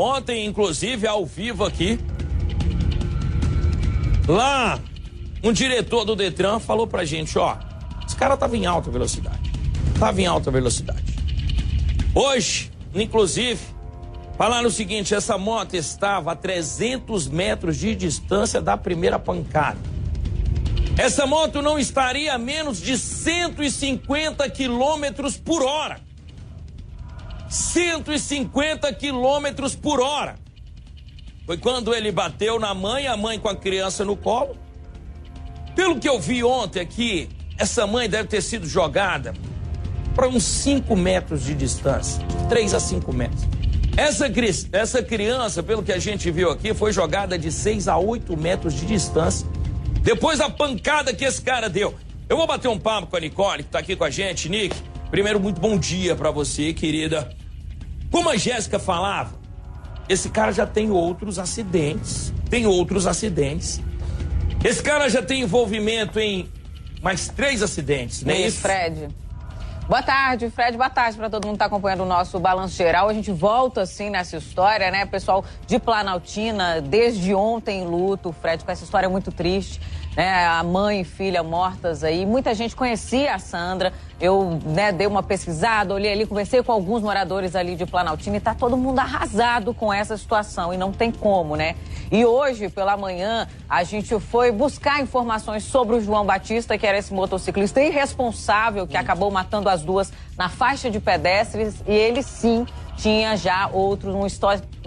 Ontem, inclusive, ao vivo aqui, lá, um diretor do Detran falou pra gente, ó, esse cara tava em alta velocidade. Hoje, inclusive, falaram o seguinte, essa moto estava a 300 metros de distância da primeira pancada. Essa moto não estaria a menos de 150 quilômetros por hora. 150 quilômetros por hora. Foi quando ele bateu na mãe, a mãe com a criança no colo. Pelo que eu vi ontem aqui, essa mãe deve ter sido jogada para uns 5 metros de distância. 3 a 5 metros. Essa criança, pelo que a gente viu aqui, foi jogada de 6 a 8 metros de distância. Depois da pancada que esse cara deu. Eu vou bater um papo com a Nicole, que tá aqui com a gente. Nick, primeiro, muito bom dia pra você, querida. Como a Jéssica falava, esse cara já tem outros acidentes. Esse cara já tem envolvimento em mais 3 acidentes, não é isso? Fred. Boa tarde, Fred. Boa tarde para todo mundo que tá acompanhando o nosso Balanço Geral. A gente volta, assim, nessa história, né? Pessoal de Planaltina, desde ontem em luto, Fred, com essa história muito triste, né? A mãe e filha mortas aí. Muita gente conhecia a Sandra. Eu, né, dei uma pesquisada, olhei ali, conversei com alguns moradores ali de Planaltina e tá todo mundo arrasado com essa situação e não tem como, né? E hoje, pela manhã, a gente foi buscar informações sobre o João Batista, que era esse motociclista irresponsável que acabou matando as duas na faixa de pedestres, e ele sim tinha já um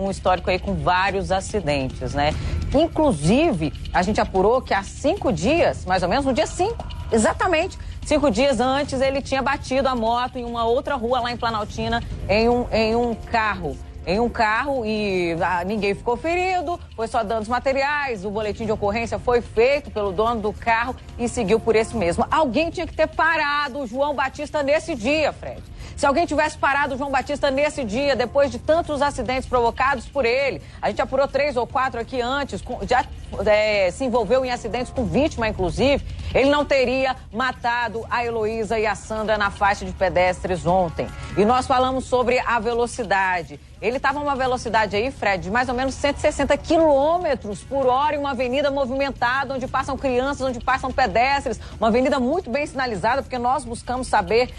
histórico aí com vários acidentes, né? Inclusive, a gente apurou que há 5 dias, mais ou menos, no dia 5, exatamente, 5 dias antes, ele tinha batido a moto em uma outra rua lá em Planaltina em um carro e ninguém ficou ferido, foi só danos materiais, o boletim de ocorrência foi feito pelo dono do carro e seguiu por esse mesmo. Alguém tinha que ter parado o João Batista nesse dia, Fred. Se alguém tivesse parado o João Batista nesse dia, depois de tantos acidentes provocados por ele, a gente apurou 3 ou 4 aqui antes, já se envolveu em acidentes com vítima, inclusive, ele não teria matado a Heloísa e a Sandra na faixa de pedestres ontem. E nós falamos sobre a velocidade. Ele estava a uma velocidade aí, Fred, de mais ou menos 160 quilômetros por hora em uma avenida movimentada, onde passam crianças, onde passam pedestres, uma avenida muito bem sinalizada, porque nós buscamos saber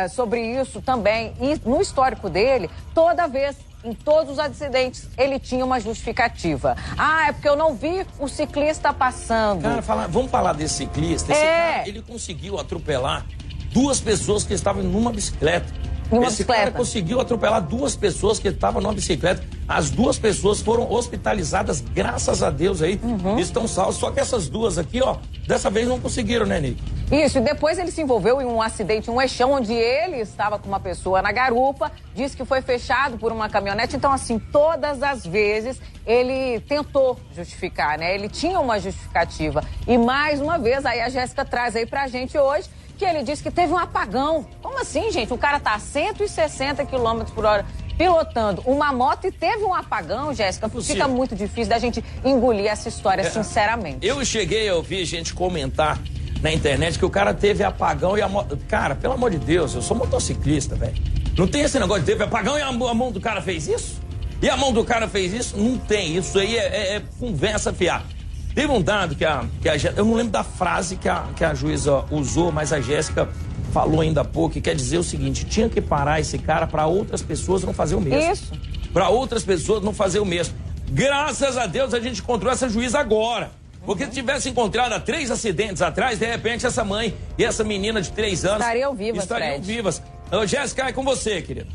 sobre isso também. E no histórico dele, toda vez, em todos os acidentes, ele tinha uma justificativa. Ah, é porque eu não vi o ciclista passando. Cara, vamos falar desse ciclista. Esse cara, ele conseguiu atropelar 2 pessoas que estavam numa bicicleta. Esse cara conseguiu atropelar 2 pessoas que estavam numa bicicleta. As 2 pessoas foram hospitalizadas, graças a Deus aí, estão salvas. Só que essas 2 aqui, ó, dessa vez não conseguiram, né, Nick? Isso, e depois ele se envolveu em um acidente, um eixão, onde ele estava com uma pessoa na garupa, disse que foi fechado por uma caminhonete. Então, assim, todas as vezes ele tentou justificar, né? Ele tinha uma justificativa. E mais uma vez, aí a Jéssica traz aí pra gente hoje, que ele disse que teve um apagão. Como assim, gente? O cara tá a 160 km por hora pilotando uma moto e teve um apagão, Jéssica. Fica muito difícil da gente engolir essa história, sinceramente. Eu cheguei a ouvir gente comentar na internet que o cara teve apagão e a moto... Cara, pelo amor de Deus, eu sou motociclista, velho. Não tem esse negócio de teve apagão e a mão do cara fez isso? E a mão do cara fez isso? Não tem. Isso aí é conversa fiada. Teve um dado que a Jéssica... Eu não lembro da frase que a juíza usou, mas a Jéssica falou ainda há pouco, que quer dizer o seguinte, tinha que parar esse cara para outras pessoas não fazer o mesmo. Isso. Para outras pessoas não fazer o mesmo. Graças a Deus a gente encontrou essa juíza agora. Porque se tivesse encontrado há 3 acidentes atrás, de repente essa mãe e essa menina de 3 anos... Estariam vivas. Jéssica, é com você, querida.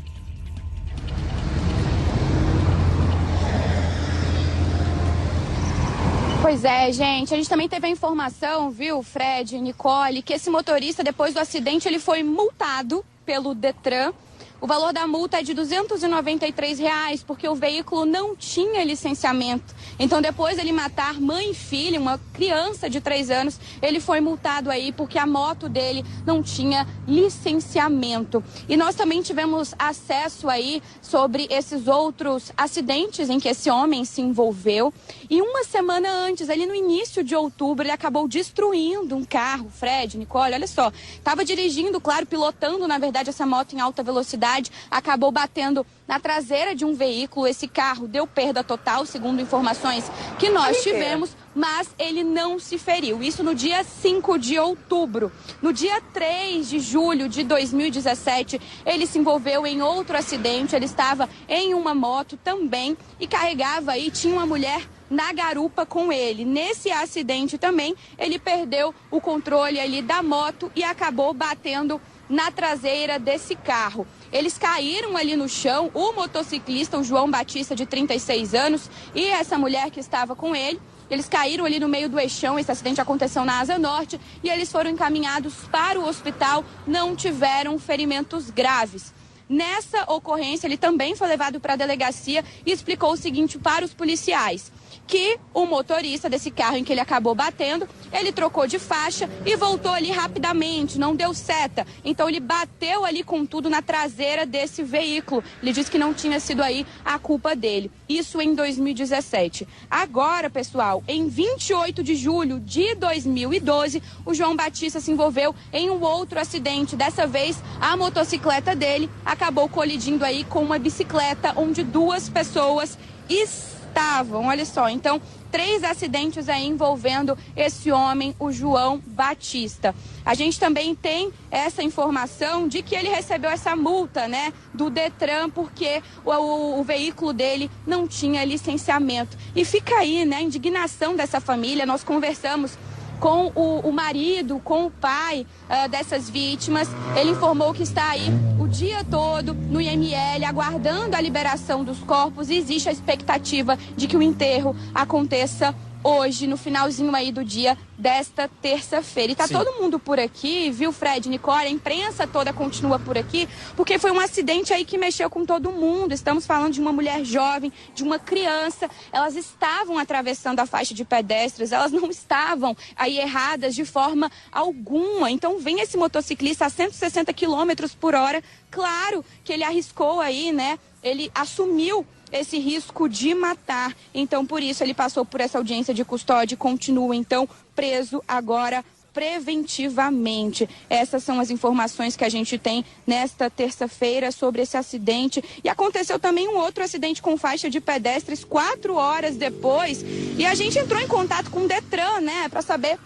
Pois é, gente, a gente também teve a informação, viu, Fred, Nicole, que esse motorista, depois do acidente, ele foi multado pelo Detran. O valor da multa é de R$ 293, porque o veículo não tinha licenciamento. Então, depois de ele matar mãe e filha, uma criança de 3 anos, ele foi multado aí porque a moto dele não tinha licenciamento. E nós também tivemos acesso aí sobre esses outros acidentes em que esse homem se envolveu. E uma semana antes, ali no início de outubro, ele acabou destruindo um carro. Fred, Nicole, olha só, estava dirigindo, claro, pilotando, na verdade, essa moto em alta velocidade. idade, acabou batendo na traseira de um veículo. Esse carro deu perda total, segundo informações que nós tivemos, mas ele não se feriu. Isso no dia 5 de outubro. No dia 3 de julho de 2017, ele se envolveu em outro acidente. Ele estava em uma moto também e carregava aí, tinha uma mulher na garupa com ele. Nesse acidente também, ele perdeu o controle ali da moto e acabou batendo na traseira desse carro. Eles caíram ali no chão, o motociclista, o João Batista, de 36 anos, e essa mulher que estava com ele. Eles caíram ali no meio do eixão. Esse acidente aconteceu na Asa Norte e eles foram encaminhados para o hospital, não tiveram ferimentos graves. Nessa ocorrência, ele também foi levado para a delegacia e explicou o seguinte para os policiais, que o motorista desse carro em que ele acabou batendo, ele trocou de faixa e voltou ali rapidamente, não deu seta. Então ele bateu ali com tudo na traseira desse veículo. Ele disse que não tinha sido aí a culpa dele. Isso em 2017. Agora, pessoal, em 28 de julho de 2012, o João Batista se envolveu em um outro acidente. Dessa vez, a motocicleta dele acabou colidindo aí com uma bicicleta onde 2 pessoas estavam, olha só, então 3 acidentes aí envolvendo esse homem, o João Batista. A gente também tem essa informação de que ele recebeu essa multa, né, do Detran, porque o veículo dele não tinha licenciamento. E fica aí, né, a indignação dessa família. Nós conversamos com o marido, com o pai dessas vítimas. Ele informou que está aí o dia todo no IML, aguardando a liberação dos corpos, e existe a expectativa de que o enterro aconteça hoje, no finalzinho aí do dia desta terça-feira. E tá todo mundo por aqui, viu, Fred, Nicole? A imprensa toda continua por aqui, porque foi um acidente aí que mexeu com todo mundo. Estamos falando de uma mulher jovem, de uma criança. Elas estavam atravessando a faixa de pedestres, elas não estavam aí erradas de forma alguma. Então vem esse motociclista a 160 km por hora. Claro que ele arriscou aí, né? Ele assumiu esse risco de matar. Então, por isso, ele passou por essa audiência de custódia e continua, então, preso agora preventivamente. Essas são as informações que a gente tem nesta terça-feira sobre esse acidente. E aconteceu também um outro acidente com faixa de pedestres 4 horas depois. E a gente entrou em contato com o Detran, né, para saber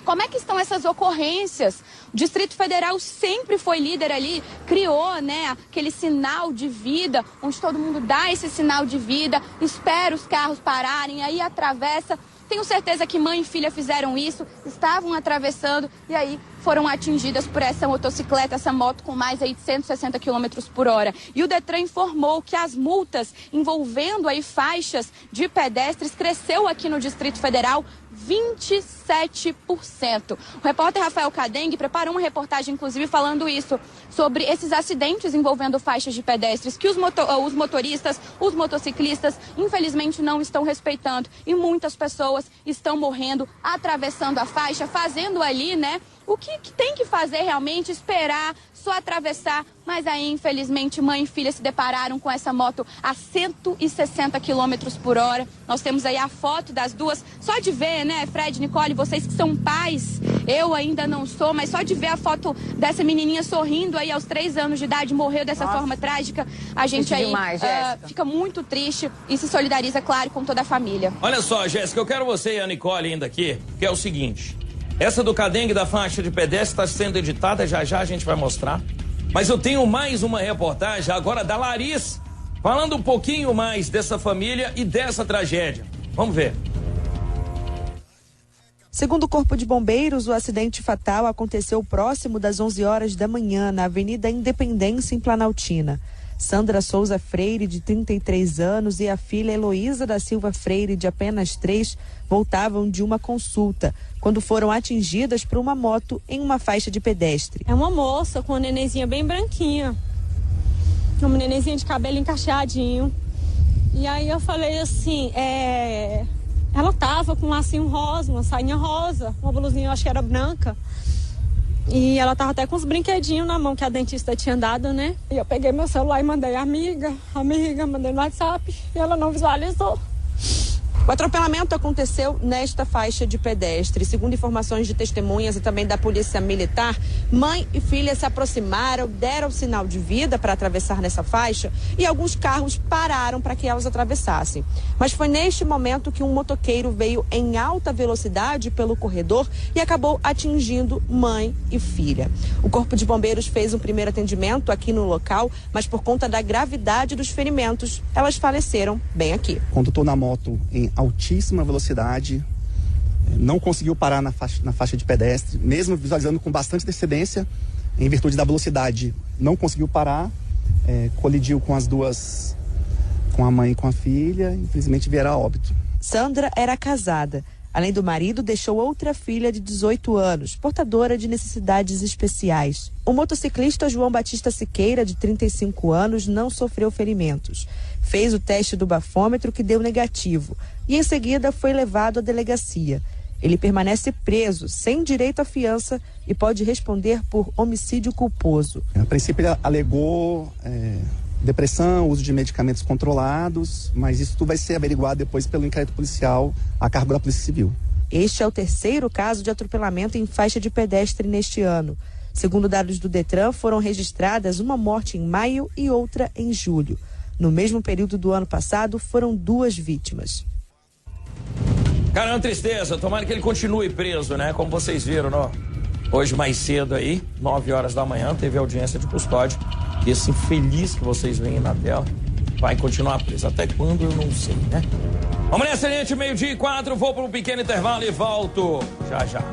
como é que estão essas ocorrências. O Distrito Federal sempre foi líder ali, criou, né, aquele sinal de vida, onde todo mundo dá esse sinal de vida, espera os carros pararem, aí atravessa. Tenho certeza que mãe e filha fizeram isso, estavam atravessando e aí foram atingidas por essa motocicleta, essa moto com mais aí de 160 km por hora. E o Detran informou que as multas envolvendo aí faixas de pedestres cresceu aqui no Distrito Federal 27%. O repórter Rafael Cadengue preparou uma reportagem, inclusive, falando isso, sobre esses acidentes envolvendo faixas de pedestres que os motoristas, os motociclistas, infelizmente não estão respeitando. E muitas pessoas estão morrendo, atravessando a faixa, fazendo ali, né, o que tem que fazer realmente, esperar, só atravessar. Mas aí, infelizmente, mãe e filha se depararam com essa moto a 160 km por hora. Nós temos aí a foto das duas. Só de ver, né, Fred, Nicole, vocês que são pais, eu ainda não sou, mas só de ver a foto dessa menininha sorrindo aí aos 3 anos de idade, morreu dessa forma trágica, a gente aí fica muito triste e se solidariza, claro, com toda a família. Olha só, Jéssica, eu quero você e a Nicole ainda aqui, que é o seguinte. Essa do Cadengue da faixa de pedestre está sendo editada, já já a gente vai mostrar. Mas eu tenho mais uma reportagem agora da Larissa, falando um pouquinho mais dessa família e dessa tragédia. Vamos ver. Segundo o Corpo de Bombeiros, o acidente fatal aconteceu próximo das 11 horas da manhã, na Avenida Independência, em Planaltina. Sandra Souza Freire, de 33 anos, e a filha Heloísa da Silva Freire, de apenas 3, voltavam de uma consulta, quando foram atingidas por uma moto em uma faixa de pedestre. É uma moça com uma nenenzinha bem branquinha, uma nenenzinha de cabelo encaixadinho. E aí eu falei assim, ela tava com um lacinho rosa, uma sainha rosa, uma blusinha, eu acho que era branca. E ela tava até com os brinquedinhos na mão que a dentista tinha dado, né? E eu peguei meu celular e mandei amiga, mandei no WhatsApp, e ela não visualizou. O atropelamento aconteceu nesta faixa de pedestre. Segundo informações de testemunhas e também da polícia militar, mãe e filha se aproximaram, deram sinal de vida para atravessar nessa faixa e alguns carros pararam para que elas atravessassem. Mas foi neste momento que um motoqueiro veio em alta velocidade pelo corredor e acabou atingindo mãe e filha. O Corpo de Bombeiros fez um primeiro atendimento aqui no local, mas por conta da gravidade dos ferimentos, elas faleceram bem aqui. Condutor na moto em altíssima velocidade, não conseguiu parar na faixa de pedestre, mesmo visualizando com bastante antecedência, em virtude da velocidade, não conseguiu parar, colidiu com as duas, com a mãe e com a filha, infelizmente vieram a óbito. Sandra era casada. Além do marido, deixou outra filha de 18 anos, portadora de necessidades especiais. O motociclista João Batista Siqueira, de 35 anos, não sofreu ferimentos. Fez o teste do bafômetro, que deu negativo, e em seguida foi levado à delegacia. Ele permanece preso, sem direito à fiança, e pode responder por homicídio culposo. A princípio, ele alegou depressão, uso de medicamentos controlados, mas isso tudo vai ser averiguado depois pelo inquérito policial a cargo da Polícia Civil. Este é o terceiro caso de atropelamento em faixa de pedestre neste ano. Segundo dados do Detran, foram registradas uma morte em maio e outra em julho. No mesmo período do ano passado, foram 2 vítimas. Cara, é uma tristeza. Tomara que ele continue preso, né? Como vocês viram, ó. Hoje mais cedo aí, 9 horas da manhã, teve audiência de custódia. Esse infeliz que vocês veem na tela vai continuar preso. Até quando, eu não sei, né? Vamos nessa, gente, 12:04, vou para um pequeno intervalo e volto já já.